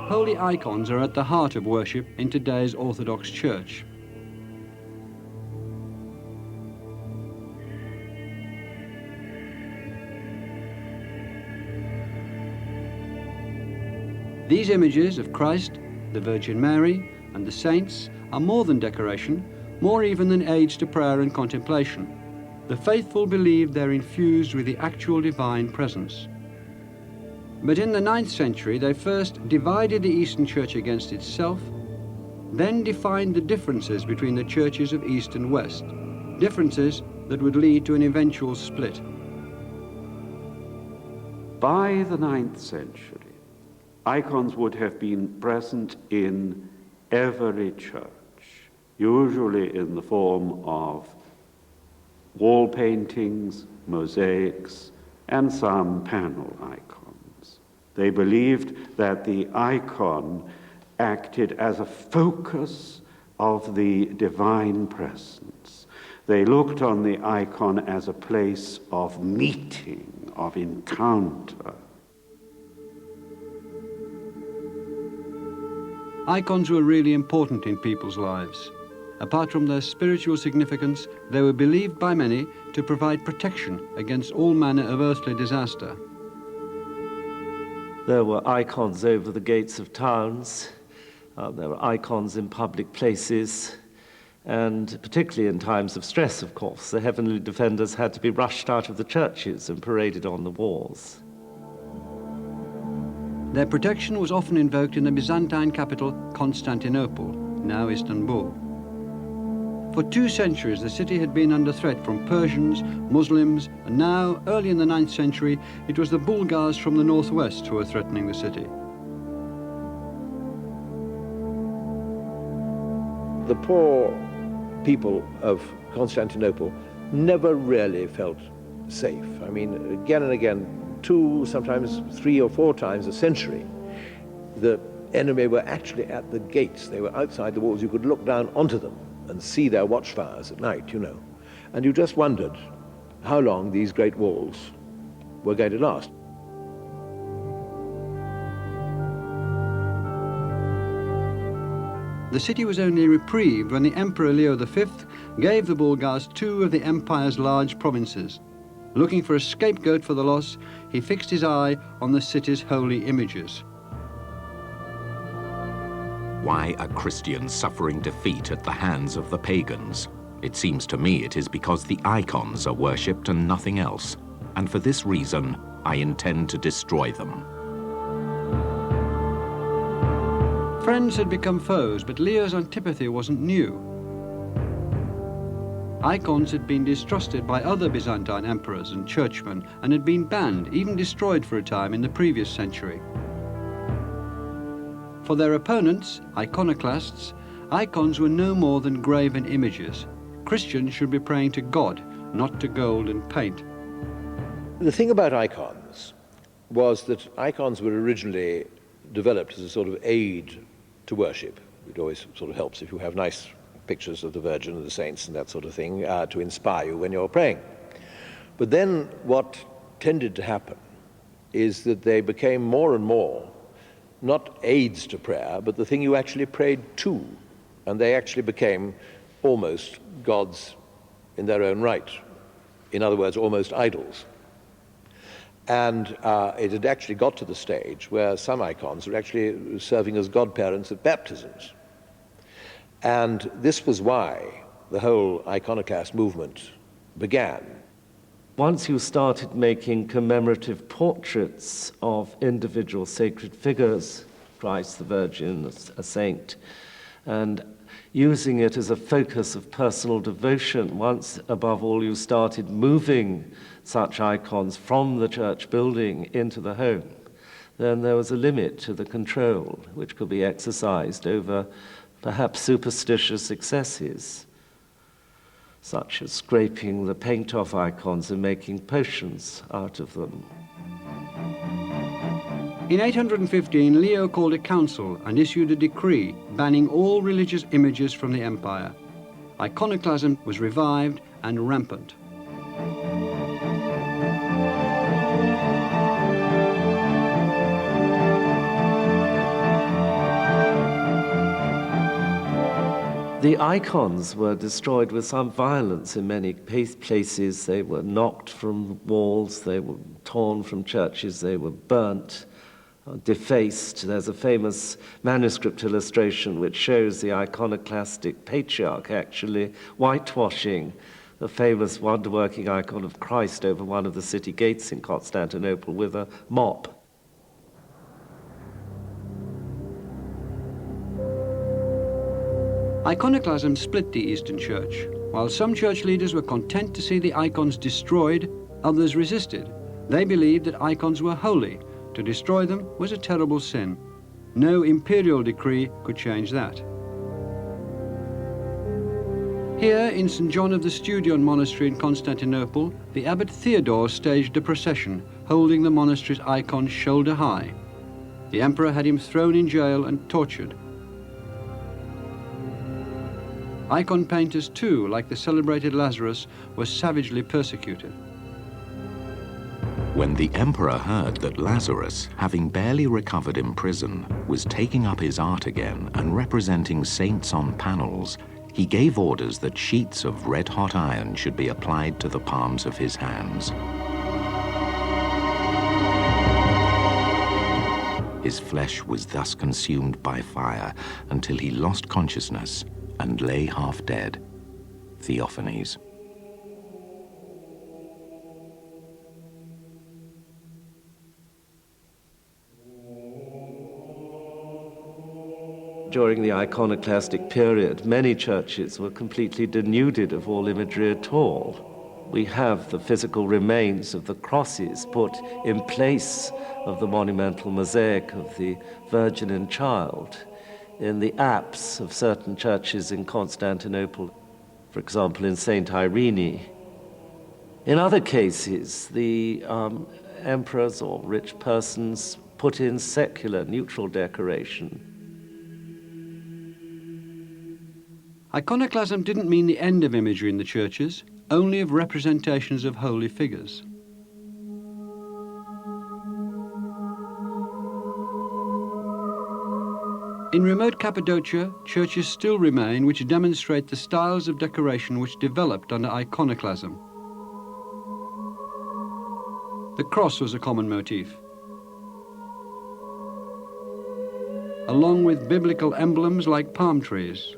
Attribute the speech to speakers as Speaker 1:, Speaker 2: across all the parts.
Speaker 1: Holy icons are at the heart of worship in today's Orthodox Church. These images of Christ, the Virgin Mary, and the saints are more than decoration, more even than aids to prayer and contemplation. The faithful believe they're infused with the actual divine presence. But in the 9th century, they first divided the Eastern Church against itself, then defined the differences between the churches of East and West, differences that would lead to an eventual split.
Speaker 2: By the 9th century, icons would have been present in every church, usually in the form of wall paintings, mosaics, and some panel icons. They believed that the icon acted as a focus of the divine presence. They looked on the icon as a place of meeting, of encounter.
Speaker 1: Icons were really important in people's lives. Apart from their spiritual significance, they were believed by many to provide protection against all manner of earthly disaster.
Speaker 3: There were icons over the gates of towns. There were icons in public places. And particularly in times of stress, of course, the heavenly defenders had to be rushed out of the churches and paraded on the walls.
Speaker 1: Their protection was often invoked in the Byzantine capital, Constantinople, now Istanbul. For 2 centuries, the city had been under threat from Persians, Muslims, and now, early in the 9th century, it was the Bulgars from the northwest who were threatening the city.
Speaker 4: The poor people of Constantinople never really felt safe. I mean, again and again, 2, sometimes 3 or 4 times a century, the enemy were actually at the gates. They were outside the walls. You could look down onto them and see their watchfires at night, you know. And you just wondered how long these great walls were going to last.
Speaker 1: The city was only reprieved when the Emperor Leo V gave the Bulgars 2 of the empire's large provinces. Looking for a scapegoat for the loss, he fixed his eye on the city's holy images.
Speaker 5: Why are Christians suffering defeat at the hands of the pagans? It seems to me it is because the icons are worshipped and nothing else. And for this reason, I intend to destroy them.
Speaker 1: Friends had become foes, but Leo's antipathy wasn't new. Icons had been distrusted by other Byzantine emperors and churchmen and had been banned, even destroyed for a time in the previous century. For their opponents, iconoclasts, icons were no more than graven images. Christians should be praying to God, not to gold and paint.
Speaker 4: The thing about icons was that icons were originally developed as a sort of aid to worship. It always sort of helps if you have nice pictures of the Virgin and the saints and that sort of thing to inspire you when you're praying. But then what tended to happen is that they became more and more not aids to prayer, but the thing you actually prayed to. And they actually became almost gods in their own right. In other words, almost idols. And it had actually got to the stage where some icons were actually serving as godparents at baptisms. And this was why the whole iconoclast movement began.
Speaker 3: Once you started making commemorative portraits of individual sacred figures, Christ, the Virgin, a saint, and using it as a focus of personal devotion, once, above all, you started moving such icons from the church building into the home, then there was a limit to the control which could be exercised over perhaps superstitious excesses, such as scraping the paint off icons and making potions out of them.
Speaker 1: In 815, Leo called a council and issued a decree banning all religious images from the empire. Iconoclasm was revived and rampant.
Speaker 3: The icons were destroyed with some violence in many places. They were knocked from walls, they were torn from churches, they were burnt, defaced. There's a famous manuscript illustration which shows the iconoclastic patriarch actually whitewashing the famous wonder-working icon of Christ over one of the city gates in Constantinople with a mop.
Speaker 1: Iconoclasm split the Eastern Church. While some church leaders were content to see the icons destroyed, others resisted. They believed that icons were holy. To destroy them was a terrible sin. No imperial decree could change that. Here in St. John of the Studion Monastery in Constantinople, the abbot Theodore staged a procession, holding the monastery's icon shoulder high. The emperor had him thrown in jail and tortured. Icon painters too, like the celebrated Lazarus, were savagely persecuted.
Speaker 5: When the emperor heard that Lazarus, having barely recovered in prison, was taking up his art again and representing saints on panels, he gave orders that sheets of red-hot iron should be applied to the palms of his hands. His flesh was thus consumed by fire until he lost consciousness and lay half dead. Theophanes.
Speaker 3: During the iconoclastic period, many churches were completely denuded of all imagery at all. We have the physical remains of the crosses put in place of the monumental mosaic of the Virgin and Child in the apse of certain churches in Constantinople, for example, in St. Irene. In other cases, the emperors or rich persons put in secular, neutral decoration.
Speaker 1: Iconoclasm didn't mean the end of imagery in the churches, only of representations of holy figures. In remote Cappadocia, churches still remain which demonstrate the styles of decoration which developed under iconoclasm. The cross was a common motif, along with biblical emblems like palm trees.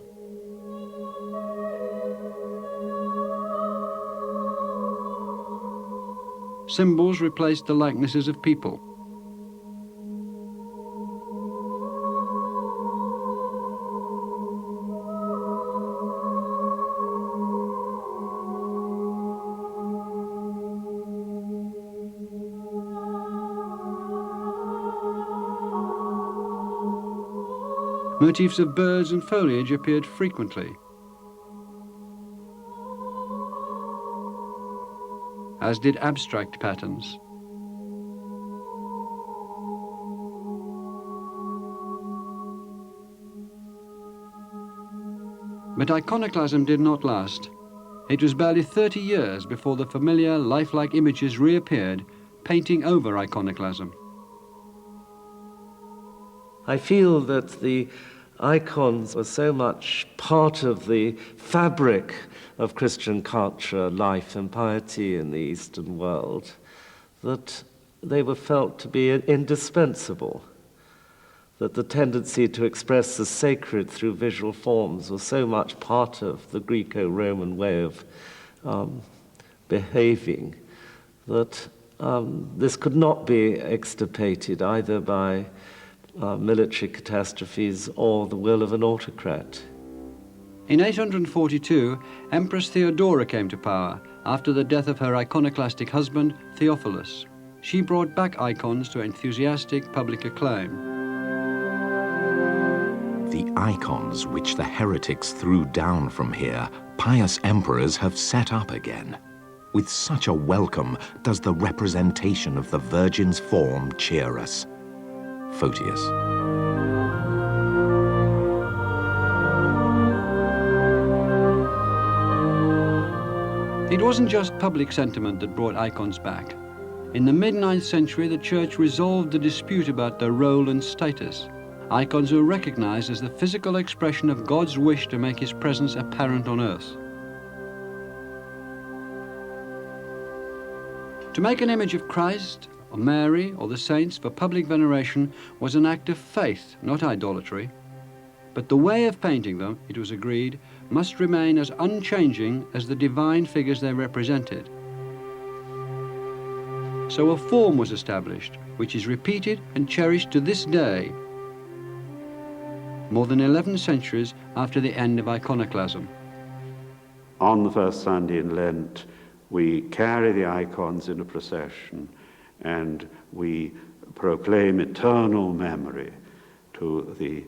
Speaker 1: Symbols replaced the likenesses of people. Motifs of birds and foliage appeared frequently, as did abstract patterns. But iconoclasm did not last. It was barely 30 years before the familiar, lifelike images reappeared, painting over iconoclasm.
Speaker 3: I feel that the icons were so much part of the fabric of Christian culture, life and piety in the Eastern world, that they were felt to be indispensable, that the tendency to express the sacred through visual forms was so much part of the Greco-Roman way of behaving, that this could not be extirpated either by military catastrophes or the will of an autocrat.
Speaker 1: In 842, Empress Theodora came to power after the death of her iconoclastic husband, Theophilus. She brought back icons to enthusiastic public acclaim.
Speaker 5: The icons which the heretics threw down from here, pious emperors have set up again. With such a welcome does the representation of the Virgin's form cheer us. Photius.
Speaker 1: It wasn't just public sentiment that brought icons back. In the mid-9th century, the Church resolved the dispute about their role and status. icons were recognized as the physical expression of God's wish to make his presence apparent on earth. To make an image of Christ, or Mary, or the saints for public veneration was an act of faith, not idolatry. But the way of painting them, it was agreed, must remain as unchanging as the divine figures they represented. So a form was established, which is repeated and cherished to this day, more than 11 centuries after the end of Iconoclasm.
Speaker 2: On the first Sunday in Lent, we carry the icons in a procession and we proclaim eternal memory to the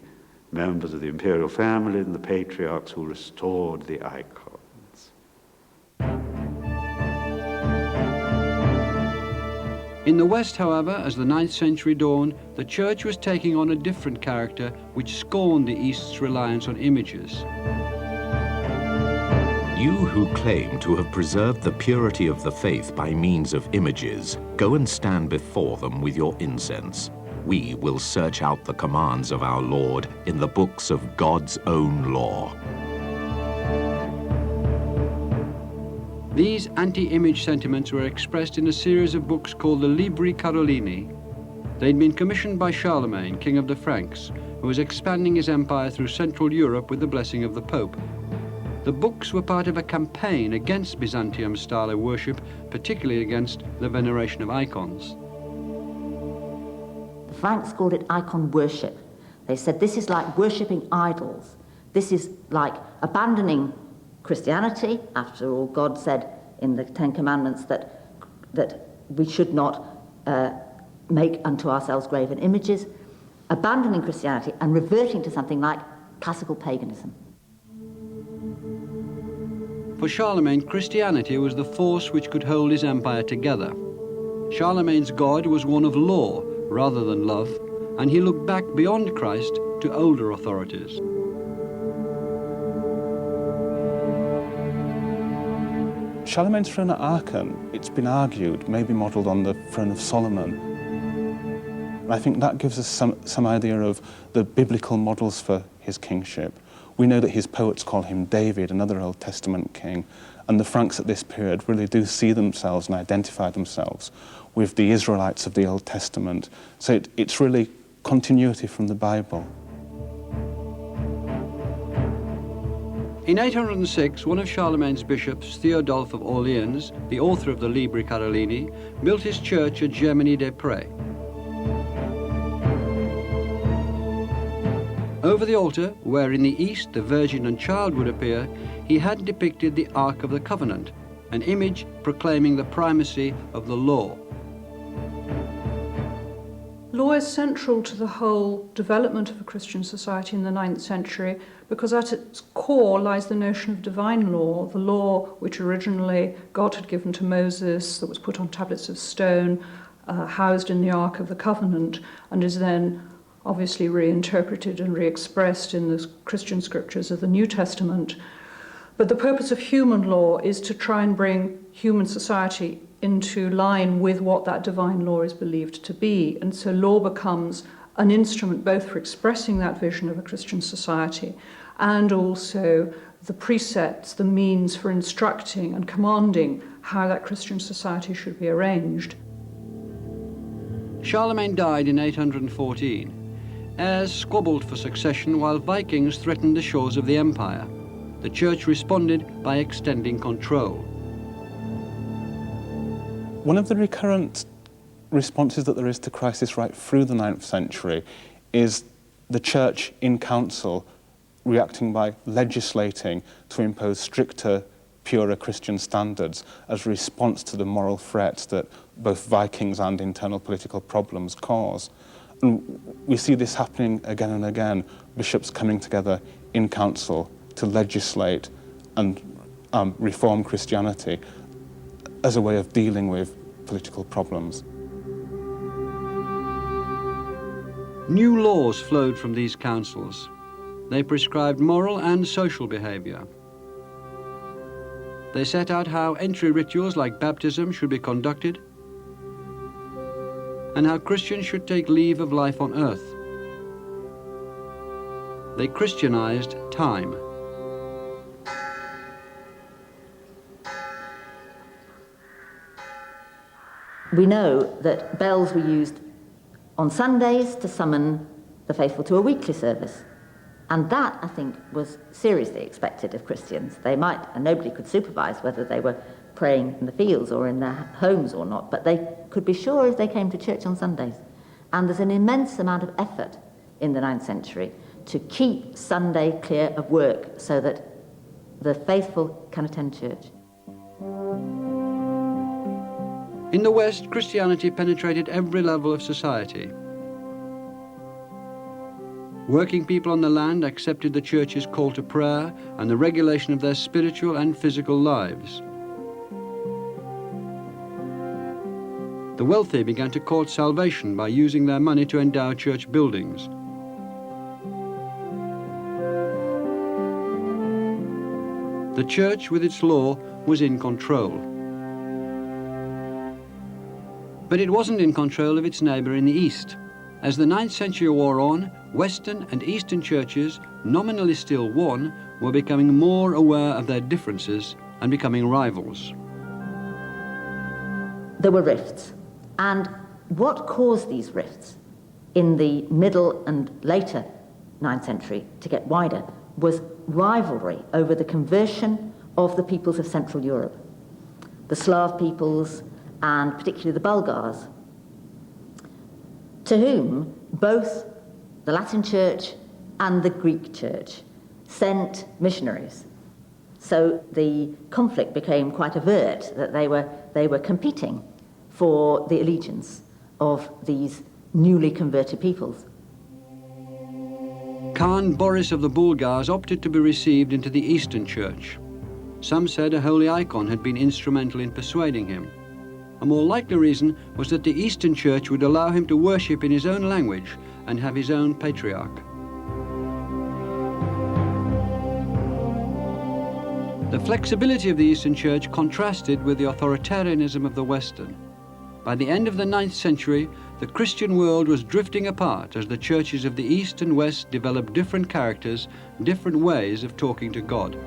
Speaker 2: members of the imperial family and the patriarchs who restored the icons.
Speaker 1: In the West, however, as the 9th century dawned, the Church was taking on a different character which scorned the East's reliance on images.
Speaker 5: You who claim to have preserved the purity of the faith by means of images, go and stand before them with your incense. We will search out the commands of our Lord in the books of God's own law.
Speaker 1: These anti-image sentiments were expressed in a series of books called the Libri Carolini. They'd been commissioned by Charlemagne, king of the Franks, who was expanding his empire through Central Europe with the blessing of the Pope. The books were part of a campaign against Byzantium's style of worship, particularly against the veneration of icons.
Speaker 6: The Franks called it icon worship. They said this is like worshipping idols. This is like abandoning Christianity. After all, God said in the Ten Commandments that we should not make unto ourselves graven images, abandoning Christianity and reverting to something like classical paganism.
Speaker 1: For Charlemagne, Christianity was the force which could hold his empire together. Charlemagne's God was one of law rather than love, and he looked back beyond Christ to older authorities.
Speaker 7: Charlemagne's throne at Aachen, it's been argued, may be modelled on the throne of Solomon. And I think that gives us some idea of the biblical models for his kingship. We know that his poets call him David, another Old Testament king, and the Franks at this period really do see themselves and identify themselves with the Israelites of the Old Testament. So it's really continuity from the Bible.
Speaker 1: In 806, one of Charlemagne's bishops, Theodulf of Orleans, the author of the Libri Carolini, built his church at Gemini-des-Prés. Over the altar, where in the east the Virgin and Child would appear, he had depicted the Ark of the Covenant, an image proclaiming the primacy of the law.
Speaker 8: Law is central to the whole development of a Christian society in the 9th century because at its core lies the notion of divine law, the law which originally God had given to Moses, that was put on tablets of stone, housed in the Ark of the Covenant, and is then obviously reinterpreted and re-expressed in the Christian scriptures of the New Testament. But the purpose of human law is to try and bring human society into line with what that divine law is believed to be. And so law becomes an instrument both for expressing that vision of a Christian society and also the precepts, the means for instructing and commanding how that Christian society should be arranged.
Speaker 1: Charlemagne died in 814. Heirs squabbled for succession while Vikings threatened the shores of the empire. The church responded by extending control.
Speaker 7: One of the recurrent responses that there is to crisis right through the 9th century is the church in council reacting by legislating to impose stricter, purer Christian standards as a response to the moral threats that both Vikings and internal political problems cause. And we see this happening again and again, bishops coming together in council to legislate and reform Christianity as a way of dealing with political problems.
Speaker 1: New laws flowed from these councils. They prescribed moral and social behavior. They set out how entry rituals like baptism should be conducted and how Christians should take leave of life on earth. they Christianized time.
Speaker 6: We know that bells were used on Sundays to summon the faithful to a weekly service. And that, I think, was seriously expected of Christians. They might, and nobody could supervise whether they were praying in the fields or in their homes or not, but they could be sure if they came to church on Sundays. And there's an immense amount of effort in the 9th century to keep Sunday clear of work so that the faithful can attend church.
Speaker 1: In the West, Christianity penetrated every level of society. Working people on the land accepted the church's call to prayer and the regulation of their spiritual and physical lives. The wealthy began to court salvation by using their money to endow church buildings. The church, with its law, was in control. But it wasn't in control of its neighbour in the East. As the 9th century wore on, Western and Eastern churches, nominally still one, were becoming more aware of their differences and becoming rivals.
Speaker 6: There were rifts. And what caused these rifts in the middle and later 9th century to get wider was rivalry over the conversion of the peoples of Central Europe, the Slav peoples and particularly the Bulgars, to whom both the Latin Church and the Greek Church sent missionaries. So the conflict became quite overt, that they were competing for the allegiance of these newly converted peoples.
Speaker 1: Khan Boris of the Bulgars opted to be received into the Eastern Church. Some said a holy icon had been instrumental in persuading him. A more likely reason was that the Eastern Church would allow him to worship in his own language and have his own patriarch. The flexibility of the Eastern Church contrasted with the authoritarianism of the Western. By the end of the 9th century, the Christian world was drifting apart as the churches of the East and West developed different characters, different ways of talking to God.